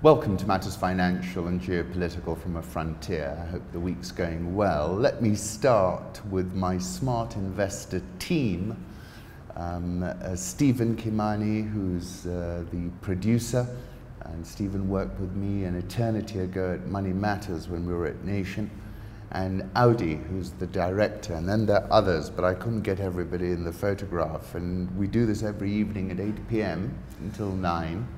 Welcome to Matters Financial and Geopolitical from a Frontier. I hope the week's going well. Let me start with my smart investor team. Stephen Kimani, who's the producer, and Stephen worked with me an eternity ago at Money Matters when we were at Nation, and Audi, who's the director, and then there are others, but I couldn't get everybody in the photograph. And we do this every evening at 8 p.m. until 9.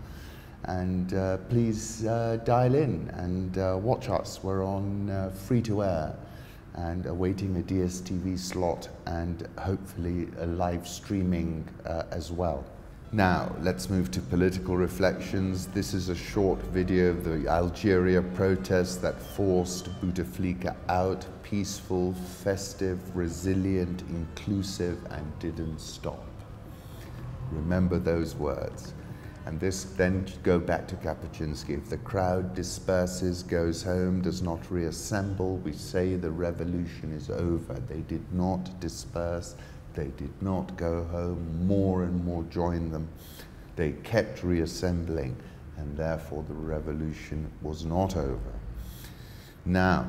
And please dial in and watch us. We're on free-to-air and awaiting a DSTV slot and hopefully a live streaming as well. Now, let's move to political reflections. This is a short video of the Algeria protests that forced Bouteflika out. Peaceful, festive, resilient, inclusive, and didn't stop. Remember those words. And this then go back to Kapuscinski. If the crowd disperses, goes home, does not reassemble, we say the revolution is over. They did not disperse, they did not go home, more and more joined them. They kept reassembling, and therefore the revolution was not over. Now,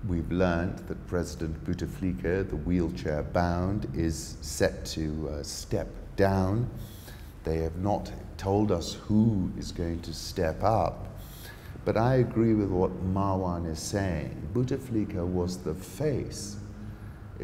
we've learned that President Bouteflika, the wheelchair bound, is set to step down. They have not told us who is going to step up, but I agree with what Marwan is saying. Bouteflika was the face.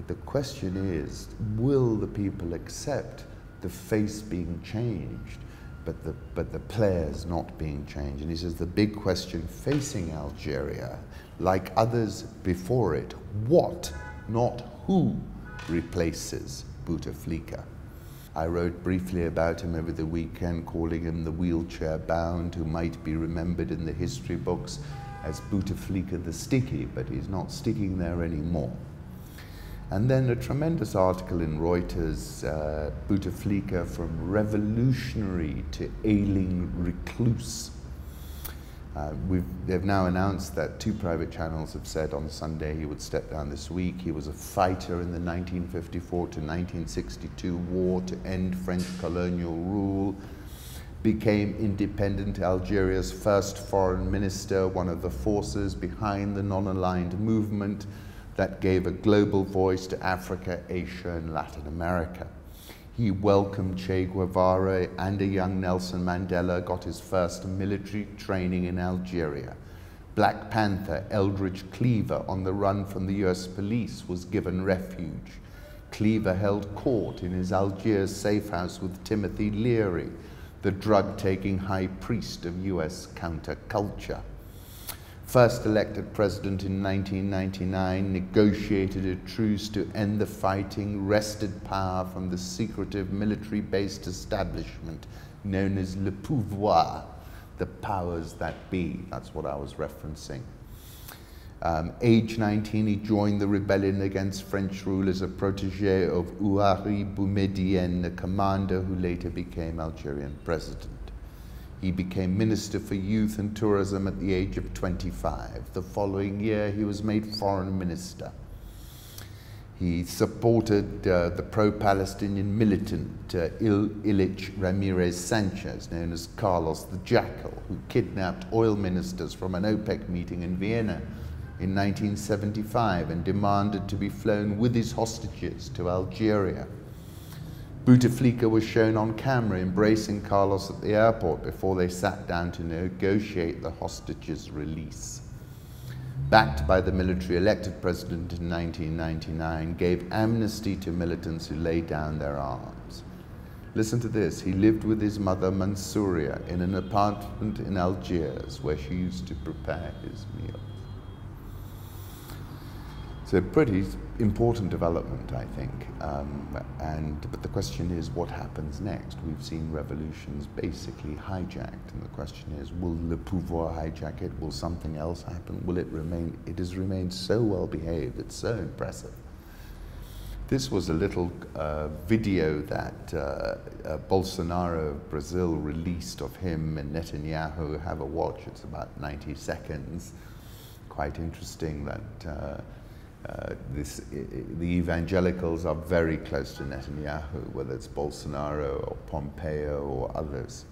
The question is, will the people accept the face being changed, but the players not being changed? And he says the big question facing Algeria, like others before it, what, not who, replaces Bouteflika? I wrote briefly about him over the weekend, calling him the wheelchair bound, who might be remembered in the history books as Bouteflika the Sticky, but he's not sticking there anymore. And then a tremendous article in Reuters, Bouteflika from revolutionary to ailing recluse. They've now announced that 2 private channels have said on Sunday he would step down this week. He was a fighter in the 1954 to 1962 war to end French colonial rule, became independent Algeria's first foreign minister, one of the forces behind the non-aligned movement that gave a global voice to Africa, Asia, and Latin America. He welcomed Che Guevara and a young Nelson Mandela, got his first military training in Algeria. Black Panther Eldridge Cleaver, on the run from the US police, was given refuge. Cleaver held court in his Algiers safe house with Timothy Leary, the drug-taking high priest of US counterculture. First elected president in 1999, negotiated a truce to end the fighting, wrested power from the secretive military-based establishment known as le pouvoir, the powers that be. That's what I was referencing. Age 19, he joined the rebellion against French rule as a protege of Ouari Boumediene, the commander who later became Algerian president. He became Minister for Youth and Tourism at the age of 25. The following year, he was made Foreign Minister. He supported the pro-Palestinian militant Ilich Ramirez Sanchez, known as Carlos the Jackal, who kidnapped oil ministers from an OPEC meeting in Vienna in 1975 and demanded to be flown with his hostages to Algeria. Bouteflika was shown on camera embracing Carlos at the airport before they sat down to negotiate the hostages' release. Backed by the military-elected president in 1999, gave amnesty to militants who laid down their arms. Listen to this. He lived with his mother Mansouria in an apartment in Algiers where she used to prepare his meals. It's a pretty important development, I think, but the question is what happens next? We've seen revolutions basically hijacked, and the question is, will le pouvoir hijack it? Will something else happen? Will it remain? It has remained so well behaved, it's so impressive. This was a little video that Bolsonaro of Brazil released of him and Netanyahu. Have a watch, it's about 90 seconds. Quite interesting that the evangelicals are very close to Netanyahu, whether it's Bolsonaro or Pompeo or others.